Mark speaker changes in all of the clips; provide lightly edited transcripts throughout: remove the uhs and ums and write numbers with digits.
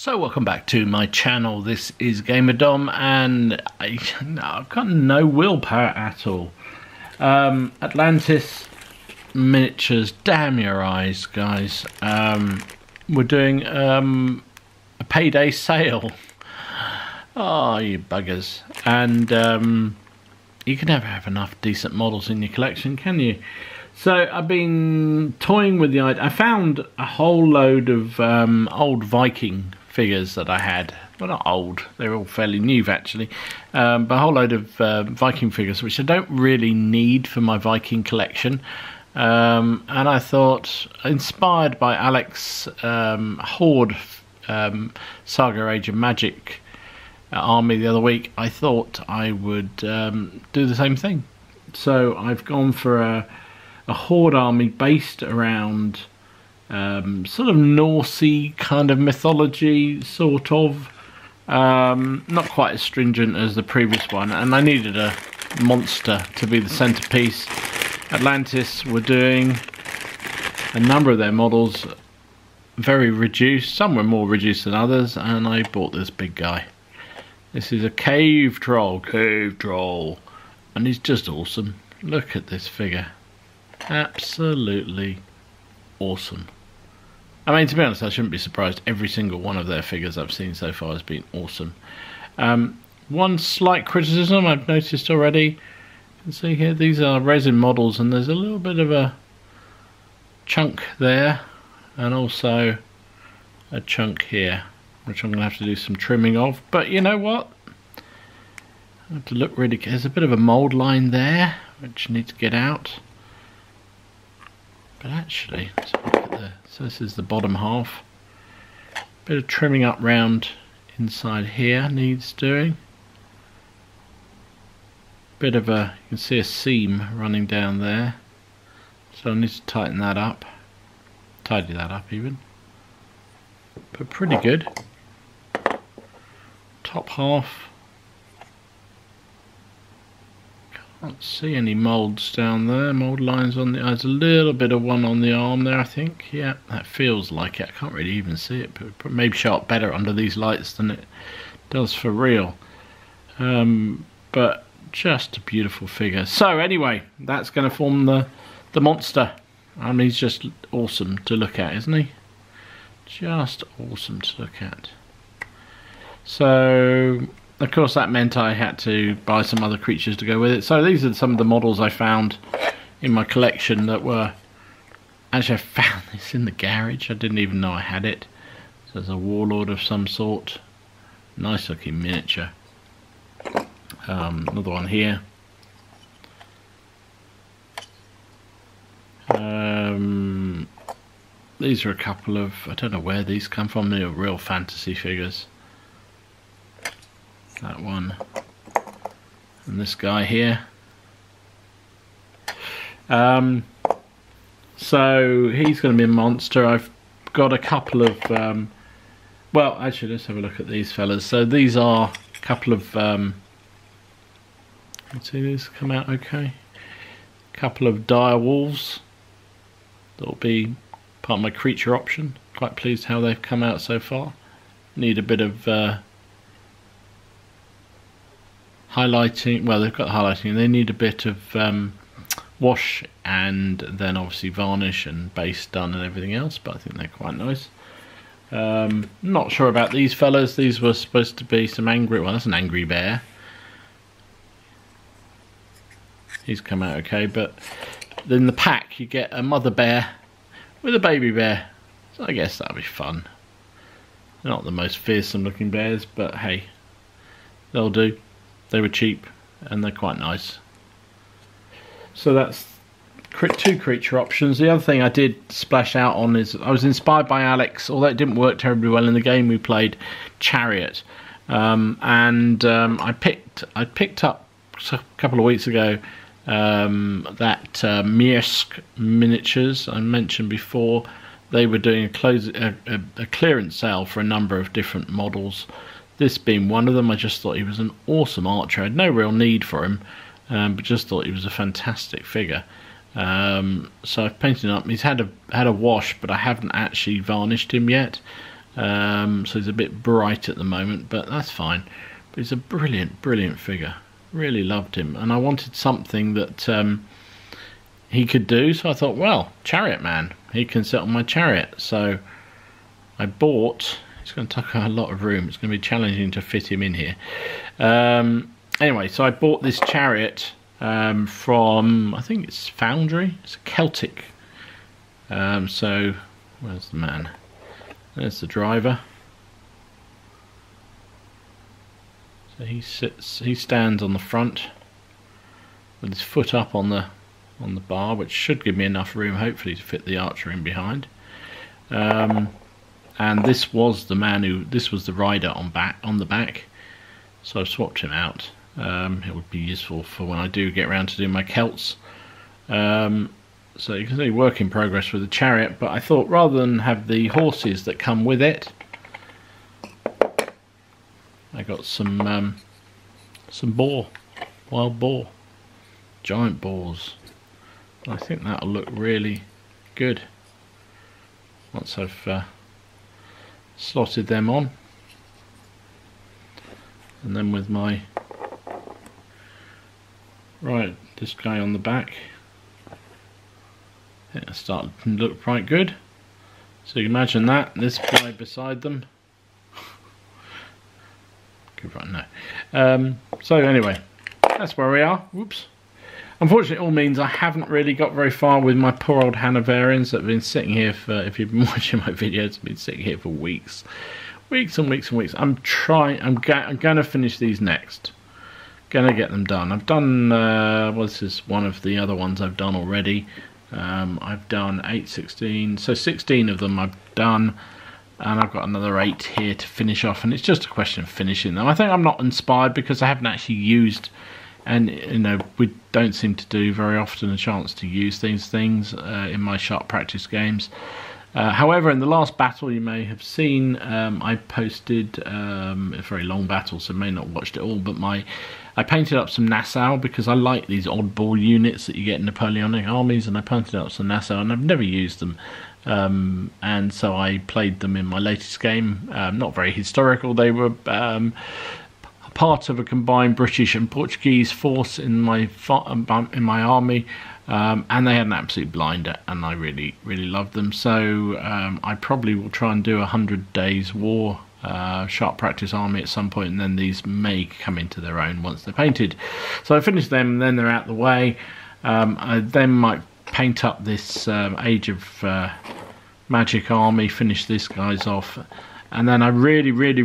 Speaker 1: So welcome back to my channel. This is GamerDom and I've got no willpower at all. Atlantis Miniatures, damn your eyes guys. We're doing a payday sale. Oh you buggers. And you can never have enough decent models in your collection, can you? So I've been toying with the idea. I found a whole load of old Viking figures that I had. Well, not old, they're all fairly new actually, but a whole load of Viking figures which I don't really need for my Viking collection. And I thought, inspired by Alex Horde SAGA Age of Magic army the other week, I thought I would do the same thing. So I've gone for a Horde army based around sort of Norsey kind of mythology, sort of. Not quite as stringent as the previous one, and I needed a monster to be the centerpiece. Atlantis were doing a number of their models very reduced. Some were more reduced than others, and I bought this big guy. This is a cave troll, and he's just awesome. Look at this figure. Absolutely awesome. I mean, to be honest, I shouldn't be surprised. Every single one of their figures I've seen so far has been awesome. One slight criticism I've noticed already. You can see here, these are resin models, and there's a little bit of a chunk there, and also a chunk here, which I'm going to have to do some trimming of. But you know what? I have to look really. There's a bit of a mould line there, which needs to get out. But actually, let's have a look at the, so this is the bottom half. Bit of trimming up round inside here needs doing. Bit of a, you can see a seam running down there. So I need to tighten that up. Tidy that up even. But pretty good. Top half. Can't see any moulds down there. Mould lines on the. There's a little bit of one on the arm there, I think. Yeah, that feels like it. I can't really even see it, but maybe show up better under these lights than it does for real. But just a beautiful figure. So anyway, that's going to form the monster. I mean, he's just awesome to look at, isn't he? Just awesome to look at. So, of course, that meant I had to buy some other creatures to go with it. So these are some of the models I found in my collection that were... Actually, I found this in the garage. I didn't even know I had it. So there's a warlord of some sort. Nice looking miniature. Another one here. These are a couple of... I don't know where these come from. They're real fantasy figures. That one and this guy here. So he's going to be a monster. I've got a couple of well, actually, let's have a look at these fellas. So these are a couple of let's see, these come out okay. A couple of dire wolves that will be part of my creature option. Quite pleased how they've come out so far. Need a bit of highlighting. Well, they've got highlighting, and they need a bit of wash and then obviously varnish and base done and everything else, but I think they're quite nice. Not sure about these fellas. These were supposed to be some angry... Well, that's an angry bear. He's come out okay, but in the pack you get a mother bear with a baby bear, so I guess that'll be fun. They're not the most fearsome looking bears, but hey, they'll do. They were cheap and they're quite nice. So that's two creature options. The other thing I did splash out on is I was inspired by Alex, although it didn't work terribly well in the game we played, Chariot. I picked up a couple of weeks ago that Viking Miniatures I mentioned before. They were doing a clearance sale for a number of different models. This being one of them. I just thought he was an awesome archer. I had no real need for him, but just thought he was a fantastic figure. So I've painted him up. He's had a wash, but I haven't actually varnished him yet. so he's a bit bright at the moment, but that's fine. But he's a brilliant figure. Really loved him, and I wanted something that he could do, so I thought, well, Chariot Man, he can sit on my chariot. So I bought, it's going to take a lot of room, it's going to be challenging to fit him in here. Anyway, so I bought this chariot from, I think it's Foundry, it's a Celtic. So where's the man? There's the driver. So he stands on the front with his foot up on the bar, which should give me enough room, hopefully, to fit the archer in behind. And this was the man this was the rider on the back. So I've swapped him out. It would be useful for when I do get around to doing my Celts. So you can see work in progress with the chariot, but I thought rather than have the horses that come with it, I got some boar, wild boar, giant boars. I think that'll look really good once I've slotted them on. And then with my this guy on the back, it's starting to look quite good. So you imagine that, this guy beside them. Good right now. So anyway, that's where we are. Whoops. Unfortunately, it all means I haven't really got very far with my poor old Hanoverians that have been sitting here for, if you've been watching my videos, have been sitting here for weeks. Weeks and weeks and weeks. I'm going to finish these next. Going to get them done. I've done, well, this is one of the other ones I've done already. I've done 8, 16, so 16 of them I've done, and I've got another 8 here to finish off, and it's just a question of finishing them. I think I'm not inspired because I haven't actually used, and you know, we don't seem to do very often a chance to use these things in my sharp practice games. However, in the last battle you may have seen, I posted a very long battle, so you may not have watched it all, but I painted up some Nassau because I like these oddball units that you get in Napoleonic armies, and I painted up some Nassau, and I've never used them. And so I played them in my latest game. Not very historical. They were part of a combined British and Portuguese force in my army, and they had an absolute blinder, and I really loved them. So I probably will try and do 100 days war sharp practice army at some point, and then these may come into their own once they're painted. So I finished them, and then they're out the way. I then might paint up this Age of Magic army, finish this guys off, and then I really want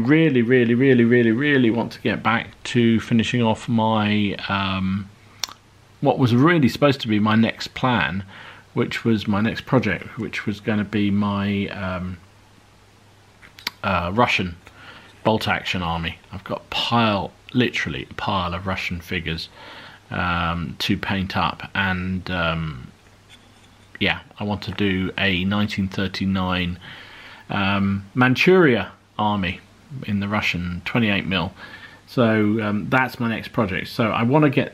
Speaker 1: to get back to finishing off my what was really supposed to be my next plan, which was my next project, which was going to be my Russian bolt action army. I've got literally a pile of Russian figures to paint up, and yeah, I want to do a 1939 Manchuria army in the Russian 28mm. So that's my next project. So I want to get,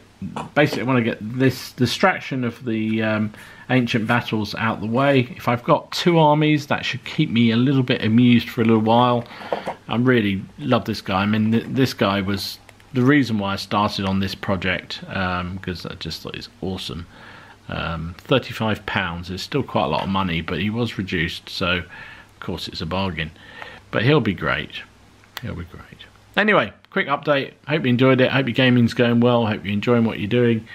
Speaker 1: basically I want to get this distraction of the ancient battles out the way. If I've got 2 armies, that should keep me a little bit amused for a little while. I really love this guy. I mean, this guy was the reason why I started on this project, because I just thought he's awesome. £35 is still quite a lot of money, but he was reduced, so of course it's a bargain. But he'll be great. He'll be great. Anyway, quick update. Hope you enjoyed it. Hope your gaming's going well. Hope you're enjoying what you're doing.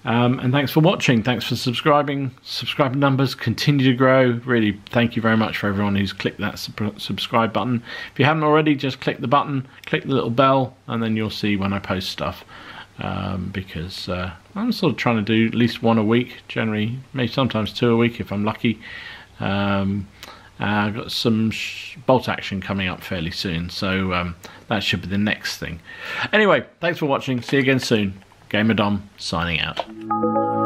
Speaker 1: And thanks for watching. Thanks for subscribing. Subscriber numbers continue to grow. Really, thank you very much for everyone who's clicked that subscribe button. If you haven't already, just click the button, click the little bell, and then you'll see when I post stuff. Because I'm sort of trying to do at least 1 a week, generally, maybe sometimes 2 a week if I'm lucky. I've got some bolt action coming up fairly soon, so that should be the next thing. Anyway, thanks for watching. See you again soon. Gamer Dom signing out.